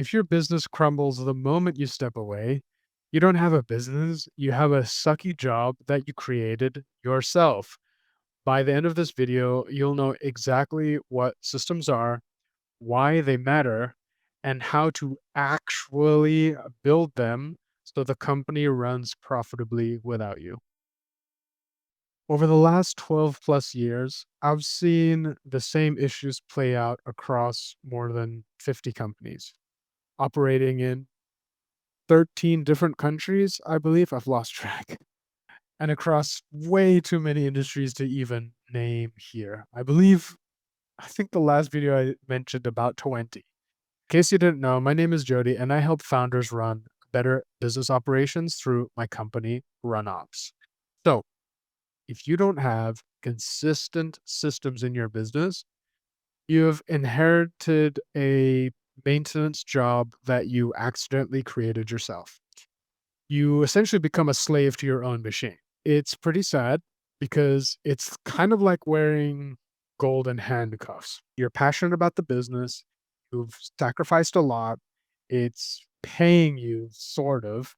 If your business crumbles the moment you step away, you don't have a business, you have a sucky job that you created yourself. By the end of this video, you'll know exactly what systems are, why they matter, and how to actually build them so the company runs profitably without you. Over the last 12 plus years, I've seen the same issues play out across more than 50 companies operating in 13 different countries, I believe. I've lost track. And across way too many industries to even name here. I think the last video I mentioned about 20. In case you didn't know, my name is Jody, and I help founders run better business operations through my company, RunOps. So, if you don't have consistent systems in your business, you've inherited a maintenance job that you accidentally created yourself. You essentially become a slave to your own machine. It's pretty sad because it's kind of like wearing golden handcuffs. You're passionate about the business, you've sacrificed a lot, it's paying you, sort of,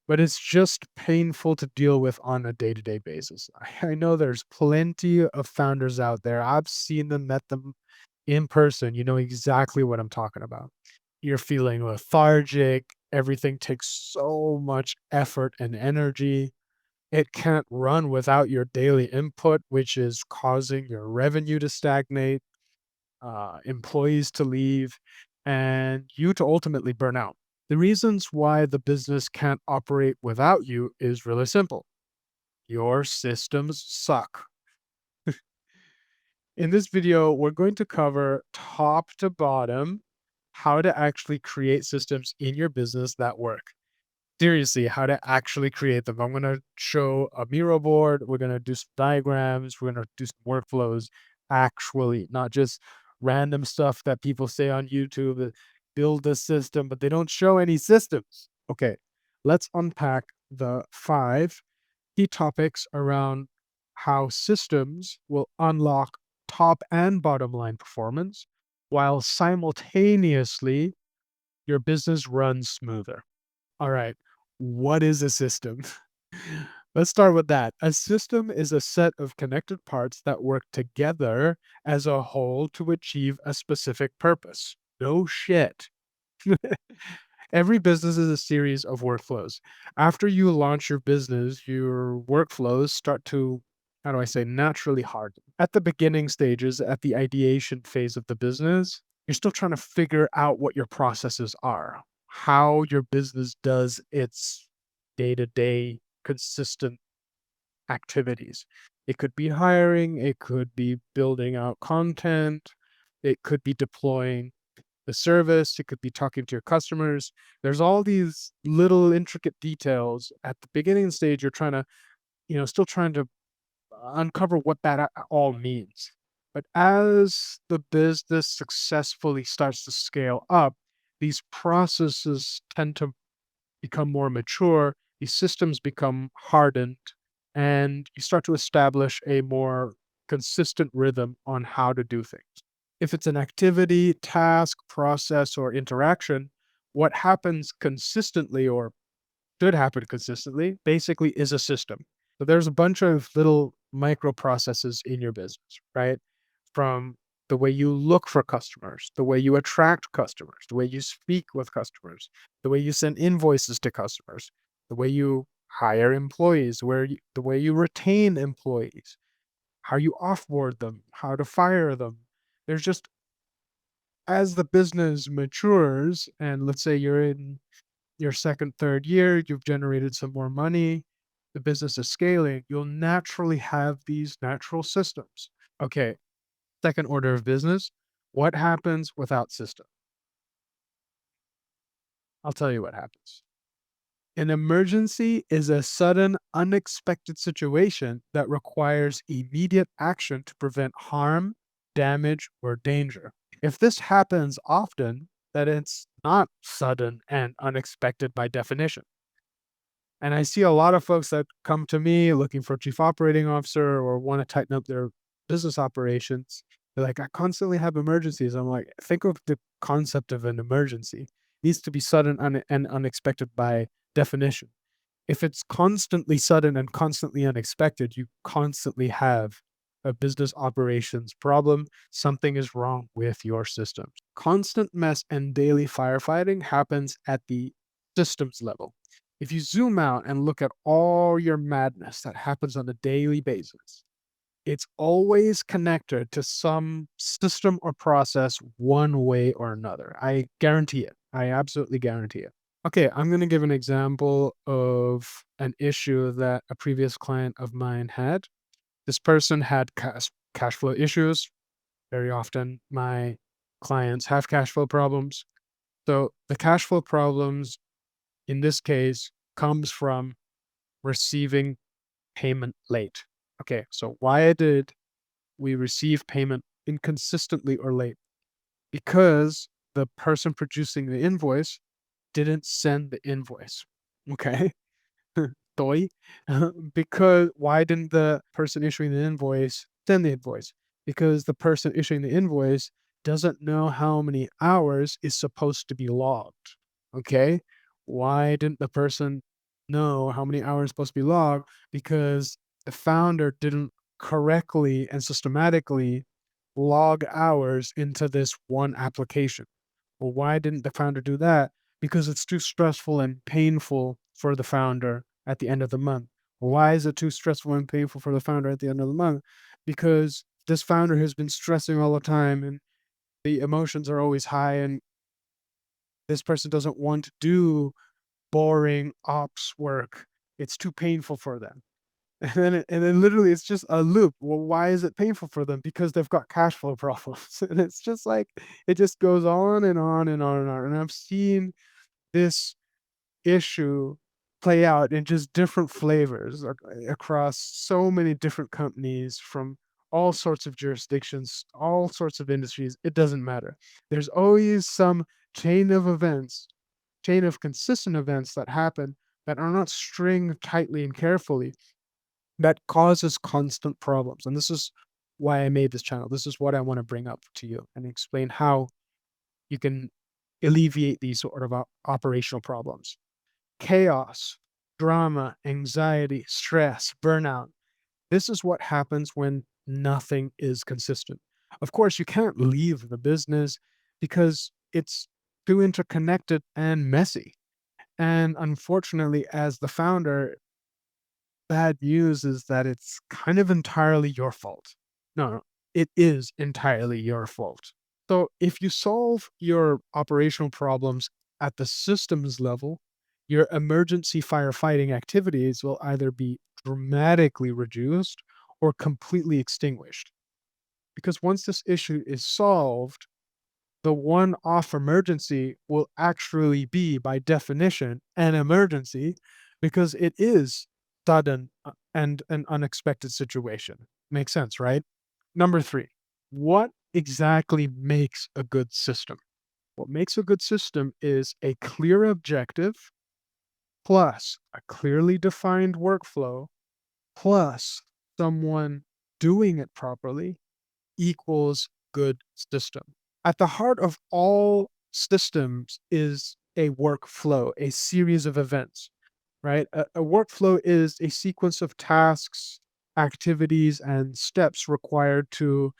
but it's just painful to deal with on a day to day basis. I know there's plenty of founders out there. I've seen them, met them in person. You know exactly what I'm talking about. You're feeling lethargic. Everything takes so much effort and energy. It can't run without your daily input, which is causing your revenue to stagnate, employees to leave, and you to ultimately burn out. The reasons why the business can't operate without you is really simple. Your systems suck. In this video, we're going to cover top to bottom how to actually create systems in your business that work. Seriously, how to actually create them. I'm going to show a Miro board. We're going to do some diagrams. We're going to do some workflows actually, not just random stuff that people say on YouTube that build a system, but they don't show any systems. Okay, let's unpack the 5 key topics around how systems will unlock top and bottom line performance while simultaneously your business runs smoother. All right, what is a system? Let's start with that. A system is a set of connected parts that work together as a whole to achieve a specific purpose. No shit. Every business is a series of workflows. After you launch your business, your workflows start to, how do I say, naturally harden. At the beginning stages, at the ideation phase of the business, you're still trying to figure out what your processes are, how your business does its day to day consistent activities. It could be hiring, it could be building out content, it could be deploying the service, it could be talking to your customers. There's all these little intricate details at the beginning stage. You're trying to, still trying to uncover what that all means. But as the business successfully starts to scale up, these processes tend to become more mature, these systems become hardened, and you start to establish a more consistent rhythm on how to do things. If it's an activity, task, process, or interaction, what happens consistently or should happen consistently basically is a system. So there's a bunch of little microprocesses in your business, right? From the way you look for customers, the way you attract customers, the way you speak with customers, the way you send invoices to customers, the way you hire employees, the way you retain employees, how you offboard them, how to fire them. There's just, as the business matures, and let's say you're in your second, third year, you've generated some more money, the business is scaling, you'll naturally have these natural systems. Okay, second order of business, what happens without system? I'll tell you what happens. An emergency is a sudden, unexpected situation that requires immediate action to prevent harm, damage, or danger. If this happens often, then it's not sudden and unexpected by definition. And I see a lot of folks that come to me looking for a chief operating officer or want to tighten up their business operations. They're like, I constantly have emergencies. I'm like, think of the concept of an emergency. needs to be sudden and unexpected by definition. If it's constantly sudden and constantly unexpected, you constantly have a business operations problem. Something is wrong with your systems. Constant mess and daily firefighting happens at the systems level. If you zoom out and look at all your madness that happens on a daily basis, it's always connected to some system or process one way or another. I guarantee it. I absolutely guarantee it. Okay, I'm going to give an example of an issue that a previous client of mine had. This person had cash flow issues. Very often, my clients have cash flow problems. So the cash flow problems in this case comes from receiving payment late. Okay, so why did we receive payment inconsistently or late? Because the person producing the invoice didn't send the invoice. Okay. Toy. Because why didn't the person issuing the invoice send the invoice? Because the person issuing the invoice doesn't know how many hours is supposed to be logged. Okay. Why didn't the person know how many hours is supposed to be logged? Because the founder didn't correctly and systematically log hours into this one application. Well, why didn't the founder do that? Because it's too stressful and painful for the founder at the end of the month. Why is it too stressful and painful for the founder at the end of the month? Because this founder has been stressing all the time and the emotions are always high, and this person doesn't want to do boring ops work. It's too painful for them. And then literally it's just a loop. Well, why is it painful for them? Because they've got cash flow problems. And it's just like it just goes on and on and on and on. And I've seen this issue play out in just different flavors across so many different companies from all sorts of jurisdictions, all sorts of industries. It doesn't matter. There's always some chain of events, chain of consistent events that happen that are not stringed tightly and carefully that causes constant problems. And this is why I made this channel. This is what I want to bring up to you and explain how you can alleviate these sort of operational problems. Chaos, drama, anxiety, stress, burnout. This is what happens when nothing is consistent. Of course, you can't leave the business because it's too interconnected and messy. And unfortunately, as the founder, bad news is that it's kind of entirely your fault. No, it is entirely your fault. So if you solve your operational problems at the systems level, your emergency firefighting activities will either be dramatically reduced or completely extinguished. Because once this issue is solved, the one-off emergency will actually be, by definition, an emergency because it is sudden and an unexpected situation. Makes sense, right? Number three, what exactly makes a good system? What makes a good system is a clear objective plus a clearly defined workflow plus someone doing it properly equals good system. At the heart of all systems is a workflow, a series of events, right? A workflow is a sequence of tasks, activities, and steps required to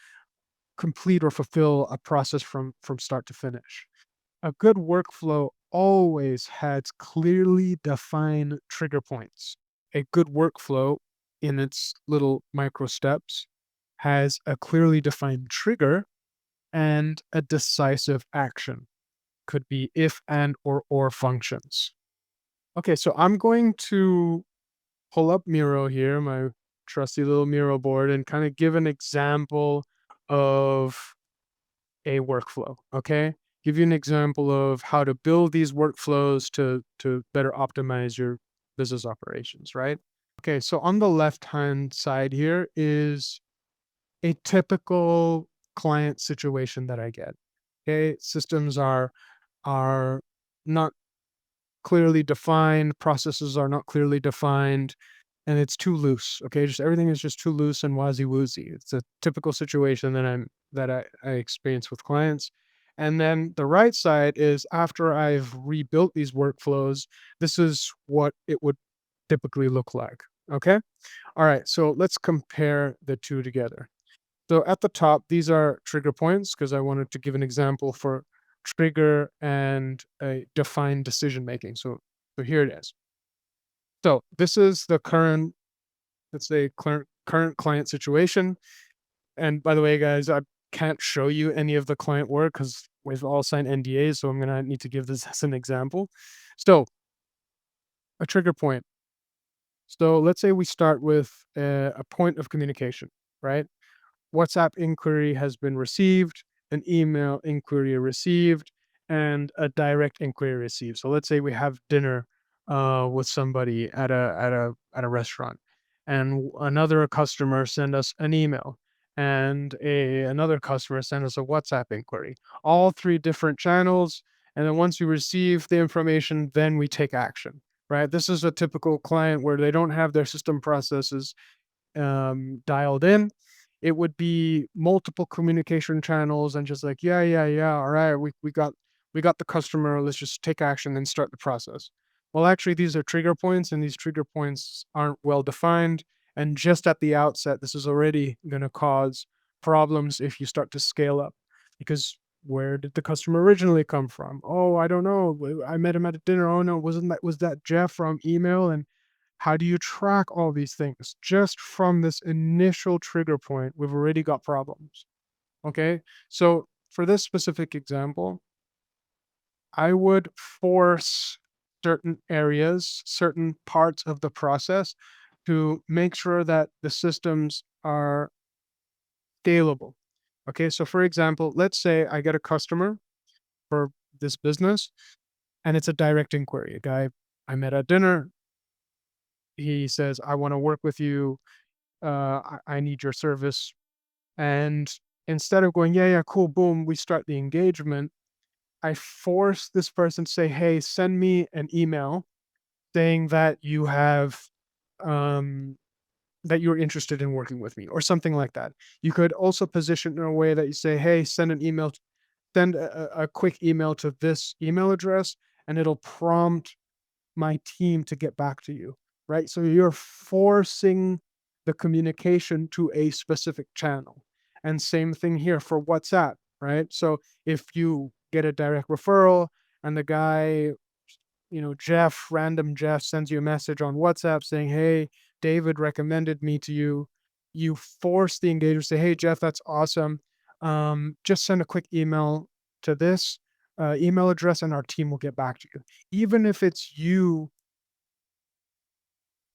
complete or fulfill a process from start to finish. A good workflow always has clearly defined trigger points. A good workflow in its little micro steps has a clearly defined trigger and a decisive action. Could be if and or functions. Okay, so I'm going to pull up Miro here, my trusty little Miro board, and kind of give an example of a workflow. Okay, give you an example of how to build these workflows to better optimize your business operations. Right. Okay, so on the left hand side here is a typical client situation that I get. Okay, systems are not clearly defined, processes are not clearly defined, and it's too loose. Okay, just everything is just too loose and woozy woozy. It's a typical situation that I experience with clients. And then the right side is after I've rebuilt these workflows, this is what it would typically look like. Okay. All right. So let's compare the two together. So at the top, these are trigger points because I wanted to give an example for trigger and a defined decision making. So here it is. So this is the current, let's say, current client situation. And by the way, guys, I can't show you any of the client work because we've all signed NDAs. So I'm gonna need to give this as an example. So a trigger point. So let's say we start with a point of communication, right? WhatsApp inquiry has been received, an email inquiry received, and a direct inquiry received. So let's say we have dinner with somebody at a restaurant, and another customer send us an email, and another customer send us a WhatsApp inquiry. All three different channels, and then once we receive the information, then we take action. Right. This is a typical client where they don't have their system processes dialed in. It would be multiple communication channels and just like, yeah, yeah, yeah, all right, we got the customer. Let's just take action and start the process. Well, actually, these are trigger points, and these trigger points aren't well defined. And just at the outset, this is already going to cause problems if you start to scale up, because where did the customer originally come from? Oh, I don't know. I met him at a dinner. Oh no, was that Jeff from email? And how do you track all these things? Just from this initial trigger point, we've already got problems. Okay. So for this specific example, I would force certain areas, certain parts of the process to make sure that the systems are scalable. Okay. So for example, let's say I get a customer for this business and it's a direct inquiry. A guy I met at dinner, he says, I want to work with you. I need your service. And instead of going, yeah, yeah, cool, boom, we start the engagement, I force this person to say, hey, send me an email saying that you have, um, that you're interested in working with me or something like that. You could also position in a way that you say, hey, send an email, send a quick email to this email address, and it'll prompt my team to get back to you, right? So you're forcing the communication to a specific channel. And same thing here for WhatsApp, right? So if you get a direct referral and the guy, Jeff, random Jeff sends you a message on WhatsApp saying, hey, David recommended me to you. You force the engager, say, hey, Jeff, that's awesome. Just send a quick email to this email address and our team will get back to you. Even if it's you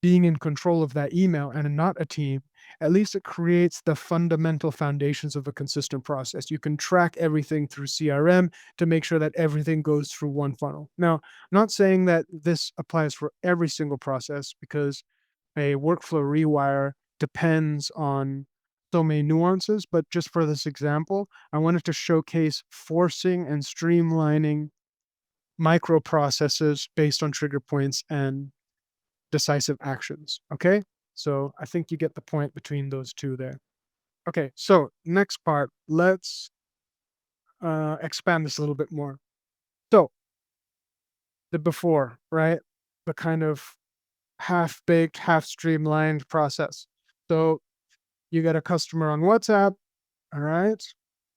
being in control of that email and not a team, at least it creates the fundamental foundations of a consistent process. You can track everything through CRM to make sure that everything goes through one funnel. Now, I'm not saying that this applies for every single process because a workflow rewire depends on so many nuances, but just for this example, I wanted to showcase forcing and streamlining microprocesses based on trigger points and decisive actions. Okay. So I think you get the point between those two there. Okay. So next part, let's expand this a little bit more. So the before, right? The kind of half baked, half streamlined process. So you get a customer on WhatsApp. All right.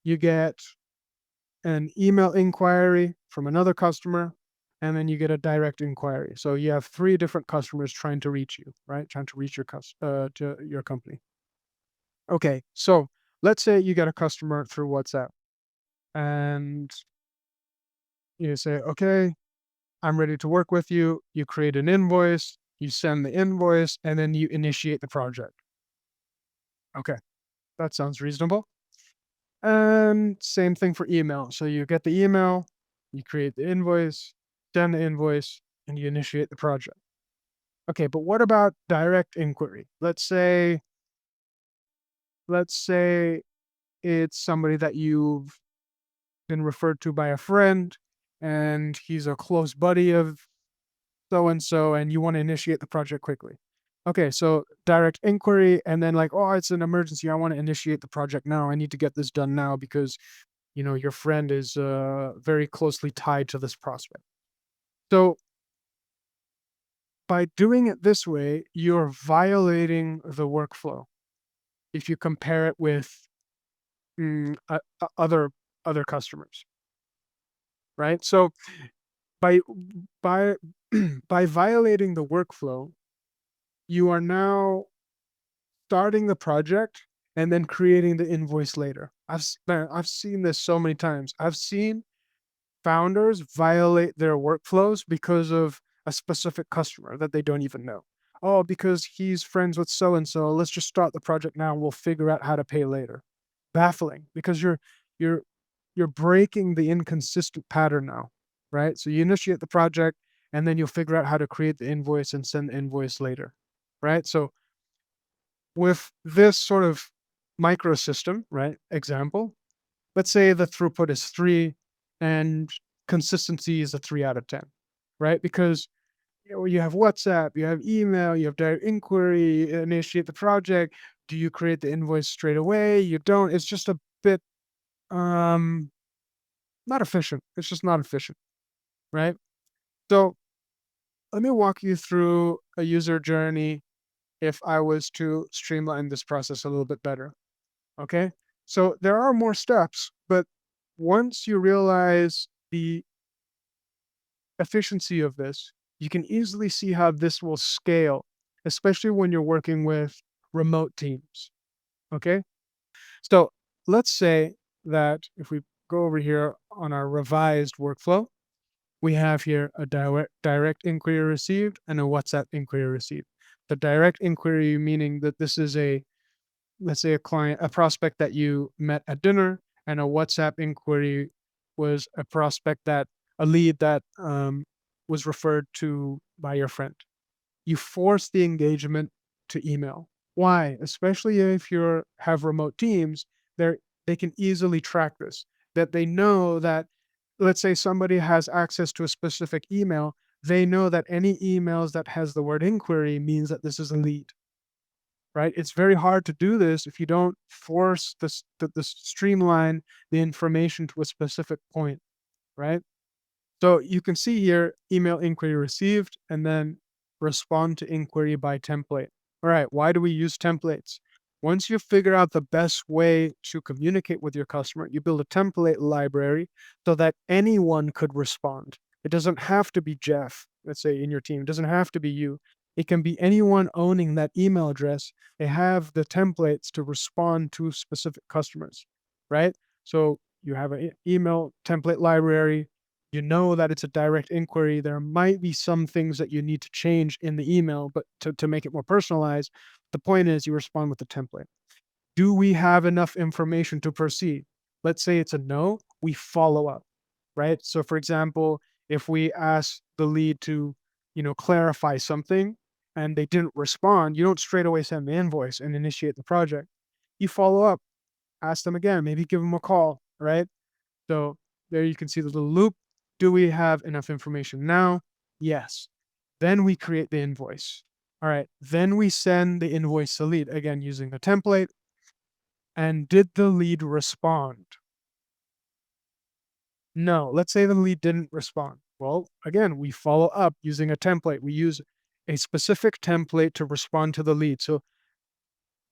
You get an email inquiry from another customer, and then you get a direct inquiry. So you have three different customers trying to reach you, right? Trying to reach to your company. Okay, so let's say you get a customer through WhatsApp, and you say, "Okay, I'm ready to work with you." You create an invoice, you send the invoice, and then you initiate the project. Okay, that sounds reasonable. And same thing for email. So you get the email, you create the invoice, send the invoice, and you initiate the project. Okay, but what about direct inquiry? Let's say it's somebody that you've been referred to by a friend and he's a close buddy of so and so and you want to initiate the project quickly. Okay, so direct inquiry and then like, oh, it's an emergency. I want to initiate the project now. I need to get this done now because your friend is very closely tied to this prospect. So by doing it this way, you're violating the workflow if you compare it with other customers, right? So by by by violating the workflow, you are now starting the project and then creating the invoice later. I've seen this so many times. I've seen founders violate their workflows because of a specific customer that they don't even know. Oh, because he's friends with so and so, let's just start the project now and we'll figure out how to pay later. Baffling because you're you're breaking the inconsistent pattern now, right? So you initiate the project and then you'll figure out how to create the invoice and send the invoice later, right? So with this sort of microsystem, right? Example, let's say the throughput is 3 and consistency is a 3 out of 10, right? Because you have WhatsApp, you have email, you have direct inquiry, initiate the project. Do you create the invoice straight away? You don't. It's just a bit um not efficient. It's just not efficient, right? So let me walk you through a user journey if I was to streamline this process a little bit better. Okay. So there are more steps, but once you realize the efficiency of this, you can easily see how this will scale, especially when you're working with remote teams. Okay. So let's say that if we go over here on our revised workflow, we have here a direct inquiry received and a WhatsApp inquiry received. The direct inquiry meaning that this is a, let's say, a prospect that you met at dinner, and a WhatsApp inquiry was a lead that was referred to by your friend. You force the engagement to email. Why? Especially if you have remote teams, they can easily track this. That they know that, let's say somebody has access to a specific email, they know that any emails that has the word inquiry means that this is a lead, right? It's very hard to do this if you don't force the streamline the information to a specific point, right? So you can see here email inquiry received and then respond to inquiry by template. All right, why do we use templates? Once you figure out the best way to communicate with your customer, you build a template library so that anyone could respond. It doesn't have to be Jeff, let's say in your team, it doesn't have to be you. It can be anyone owning that email address. They have the templates to respond to specific customers, right? So you have an email template library, you know that it's a direct inquiry. There might be some things that you need to change in the email, but to make it more personalized, the point is you respond with the template. Do we have enough information to proceed? Let's say it's a no, we follow up, right? So for example, if we ask the lead to, clarify something and they didn't respond, you don't straight away send the invoice and initiate the project. You follow up, ask them again, maybe give them a call, right? So there you can see the little loop. Do we have enough information now? Yes. Then we create the invoice. All right. Then we send the invoice to lead, again, using the template. And did the lead respond? No. Let's say the lead didn't respond. Well, again, we follow up using a template. We use a specific template to respond to the lead. So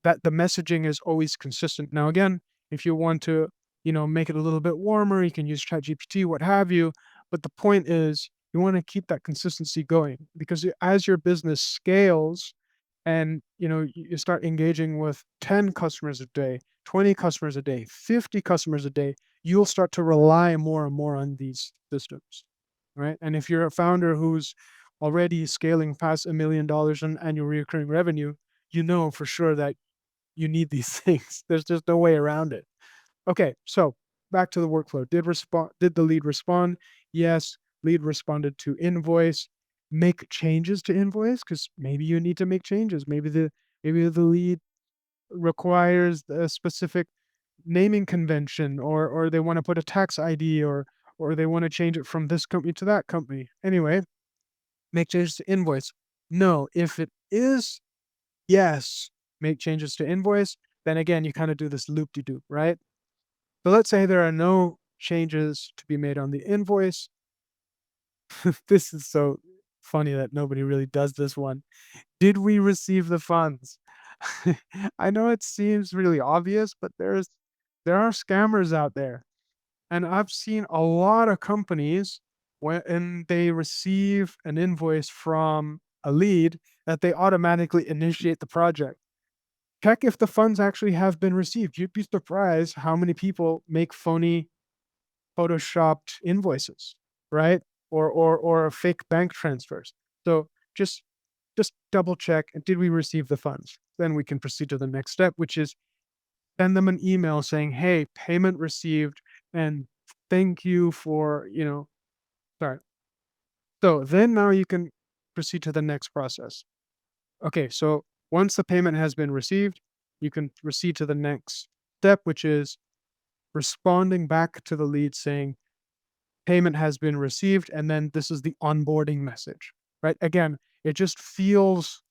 that the messaging is always consistent. Now, again, if you want to, make it a little bit warmer, you can use ChatGPT, what have you. But the point is, you want to keep that consistency going because as your business scales, and you start engaging with 10 customers a day, 20 customers a day, 50 customers a day, you'll start to rely more and more on these systems, right? And if you're a founder who's already scaling past $1 million in annual recurring revenue, you know for sure that you need these things. There's just no way around it. Okay, so back to the workflow. Did the lead respond? Yes, lead responded to invoice. Make changes to invoice because maybe you need to make changes. Maybe the lead requires a specific naming convention, or they want to put a tax ID, or they want to change it from this company to that company. Anyway, make changes to invoice. No, if it is yes, make changes to invoice, then again, you kind of do this loop de doop, right? So let's say there are no changes to be made on the invoice. This is so funny that nobody really does this one. Did we receive the funds? I know it seems really obvious, but there are scammers out there. And I've seen a lot of companies when they receive an invoice from a lead that they automatically initiate the project. Check if the funds actually have been received. You'd be surprised how many people make phony photoshopped invoices, right? Or fake bank transfers. So just double check, and did we receive the funds? Then we can proceed to the next step, which is send them an email saying, "Hey, payment received, and thank you for, sorry." So then now you can proceed to the next process. Okay, so once the payment has been received, you can proceed to the next step, which is responding back to the lead saying, payment has been received, and then this is the onboarding message, right? Again, it just feels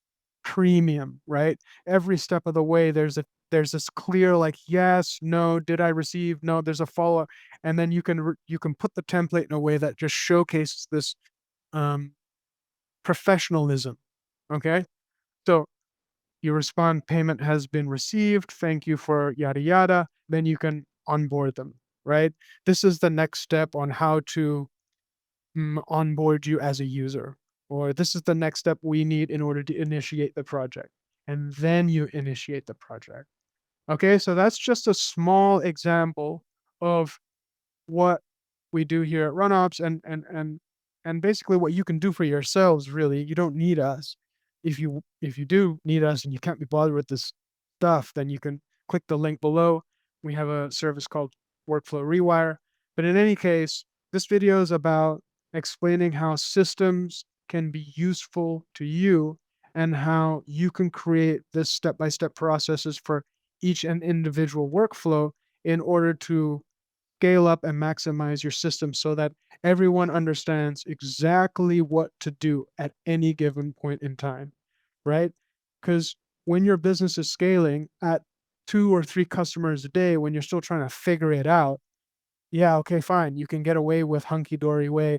premium, right? Every step of the way, there's this clear like yes, no, did I receive? No, there's a follow up, and then you can put the template in a way that just showcases this um, professionalism. Okay, so you respond, payment has been received. Thank you for yada yada. Then you can onboard them, right? This is the next step on how to onboard you as a user, or this is the next step we need in order to initiate the project. And then you initiate the project. Okay, so that's just a small example of what we do here at RunOps and basically what you can do for yourselves really. You don't need us. If you do need us and you can't be bothered with this stuff, then you can click the link below. We have a service called Workflow Rewire. But in any case, this video is about explaining how systems can be useful to you and how you can create this step-by-step processes for each and individual workflow in order to scale up and maximize your system so that everyone understands exactly what to do at any given point in time, right? Because when your business is scaling at 2 or 3 customers a day, when you're still trying to figure it out, yeah, okay, fine. You can get away with hunky dory way.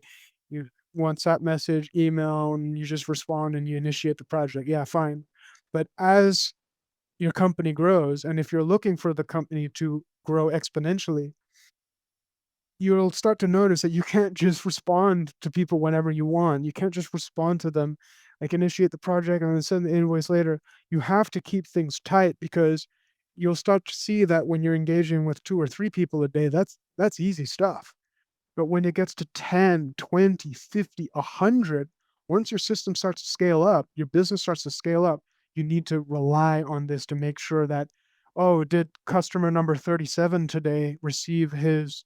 You WhatsApp message, email, and you just respond and you initiate the project. Yeah, fine. But as your company grows, and if you're looking for the company to grow exponentially, you'll start to notice that you can't just respond to people whenever you want. You can't just respond to them, like initiate the project and then send the invoice later. You have to keep things tight because you'll start to see that when you're engaging with 2 or 3 people a day, that's easy stuff. But when it gets to 10, 20, 50, 100, once your system starts to scale up, your business starts to scale up, you need to rely on this to make sure that, oh, did customer number 37 today receive his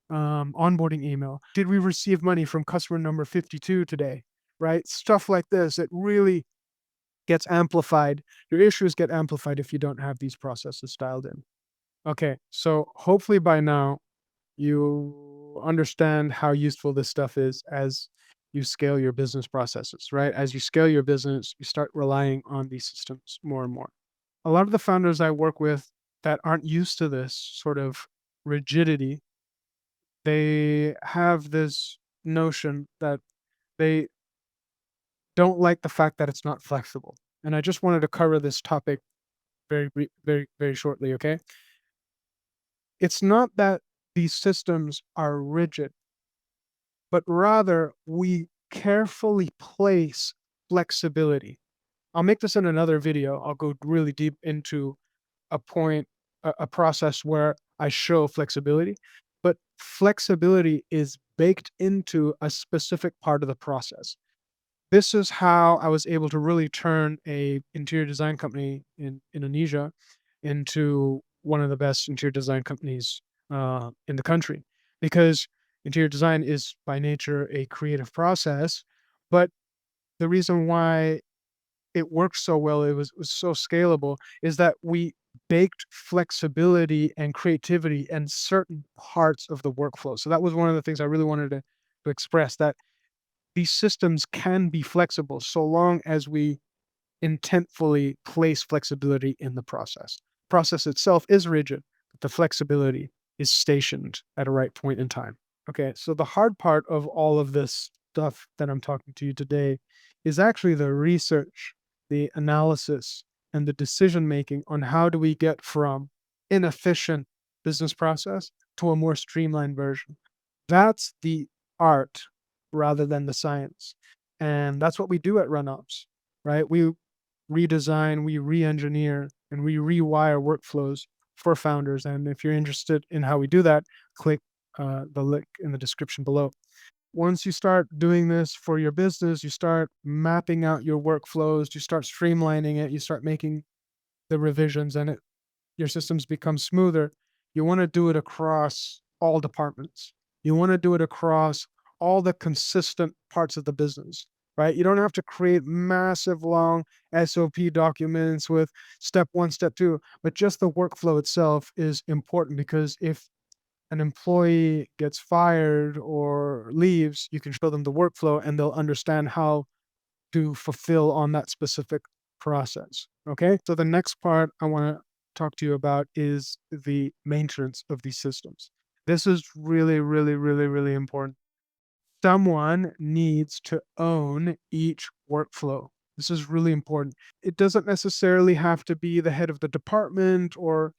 onboarding email? Did we receive money from customer number 52 today? Right? Stuff like this. It really gets amplified. Your issues get amplified if you don't have these processes dialed in. Okay. So hopefully by now you understand how useful this stuff is as you scale your business processes, right? As you scale your business, you start relying on these systems more and more. A lot of the founders I work with that aren't used to this sort of rigidity, they have this notion that they don't like the fact that it's not flexible. And I just wanted to cover this topic very shortly, okay? It's not that these systems are rigid, but rather we carefully place flexibility. I'll make this in another video. I'll go really deep into a point, a process where I show flexibility, but flexibility is baked into a specific part of the process. This is how I was able to really turn a interior design company in Indonesia into one of the best interior design companies in the country, because interior design is by nature a creative process. But the reason why it worked so well, was so scalable, is that we baked flexibility and creativity in certain parts of the workflow. So that was one of the things I really wanted to express, that these systems can be flexible so long as we intentfully place flexibility in the process. Process itself is rigid, but the flexibility is stationed at a right point in time. Okay, so the hard part of all of this stuff that I'm talking to you today is actually the research, the analysis, and the decision making on how do we get from inefficient business process to a more streamlined version. That's the art rather than the science. And that's what we do at RunOps, right? We redesign, we re-engineer, and we rewire workflows for founders. And if you're interested in how we do that, click the link in the description below. Once you start doing this for your business, you start mapping out your workflows, you start streamlining it, you start making the revisions, and your systems become smoother. You want to do it across all departments. You want to do it across all the consistent parts of the business, right? You don't have to create massive long SOP documents with step one, step two, but just the workflow itself is important because if an employee gets fired or leaves, you can show them the workflow and they'll understand how to fulfill on that specific process. Okay. So the next part I want to talk to you about is the maintenance of these systems. This is really, really, really, really important. Someone needs to own each workflow. This is really important. It doesn't necessarily have to be the head of the department or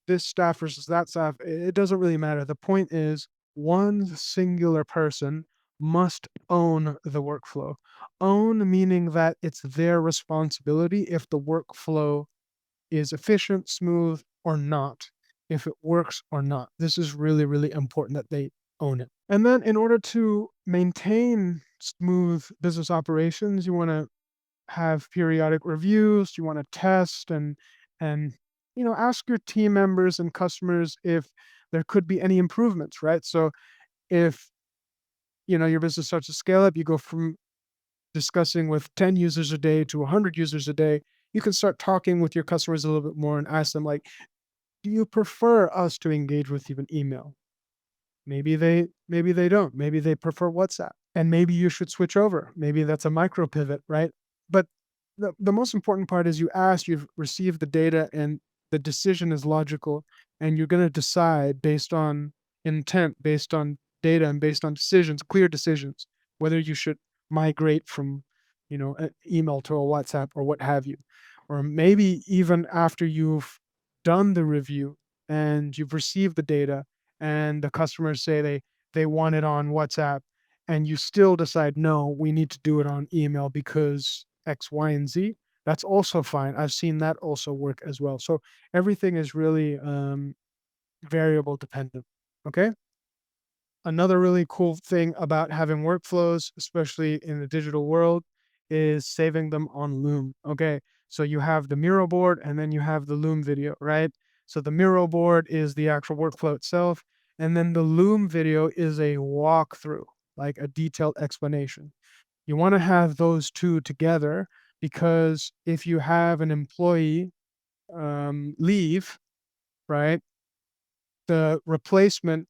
this staff versus that staff. It doesn't really matter. The point is, one singular person must own the workflow. Own meaning that it's their responsibility if the workflow is efficient, smooth, or not, if it works or not. This is really, really important that they own it. And then, in order to maintain smooth business operations, you want to have periodic reviews, you want to test and ask your team members and customers if there could be any improvements, right? So if your business starts to scale up, you go from discussing with 10 users a day to 100 users a day, you can start talking with your customers a little bit more and ask them like, do you prefer us to engage with you in email? Maybe they don't. Maybe they prefer WhatsApp. And maybe you should switch over. Maybe that's a micro pivot, right? But the most important part is you ask, you've received the data, and the decision is logical, and you're going to decide based on intent, based on data, and based on decisions, clear decisions, whether you should migrate from, an email to a WhatsApp or what have you. Or maybe even after you've done the review and you've received the data and the customers say they want it on WhatsApp, and you still decide, no, we need to do it on email because X, Y, and Z, that's also fine. I've seen that also work as well. So everything is really variable dependent. Okay. Another really cool thing about having workflows, especially in the digital world, is saving them on Loom. Okay. So you have the Miro board and then you have the Loom video, right? So the Miro board is the actual workflow itself. And then the Loom video is a walkthrough, like a detailed explanation. You want to have those two together because if you have an employee leave, right, the replacement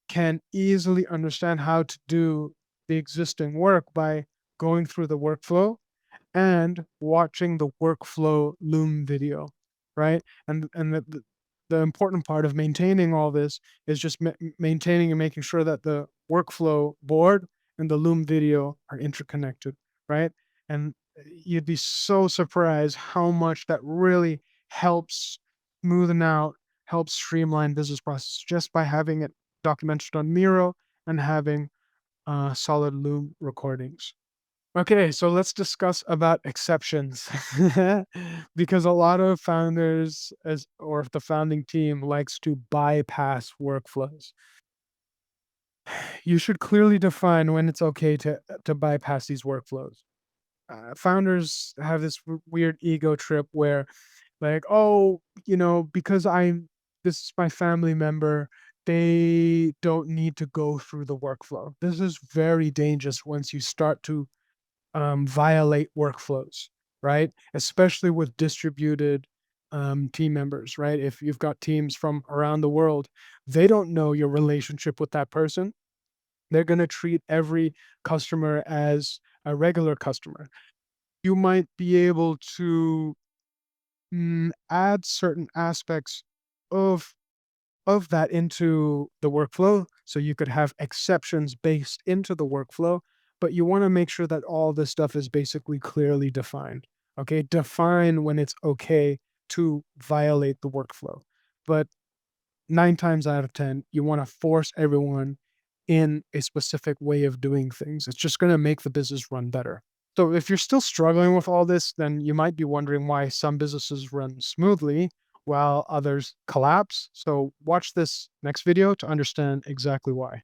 can easily understand how to do the existing work by going through the workflow and watching the workflow Loom video, right? And the important part of maintaining all this is just maintaining and making sure that the workflow board and the Loom video are interconnected, right? And you'd be so surprised how much that really helps smoothen out, helps streamline business process just by having it documented on Miro and having solid Loom recordings. Okay, so let's discuss about exceptions because a lot of founders or the founding team likes to bypass workflows. You should clearly define when it's okay to bypass these workflows. Founders have this weird ego trip where like, oh, because this is my family member, they don't need to go through the workflow. This is very dangerous once you start to violate workflows, right? Especially with distributed team members, right? If you've got teams from around the world, they don't know your relationship with that person. They're going to treat every customer as a regular customer. You might be able to add certain aspects of of that into the workflow so you could have exceptions based into the workflow, but you want to make sure that all this stuff is basically clearly defined. Okay, define when it's okay to violate the workflow. But 9 times out of 10, you want to force everyone in a specific way of doing things. It's just going to make the business run better. So if you're still struggling with all this, then you might be wondering why some businesses run smoothly while others collapse. So watch this next video to understand exactly why.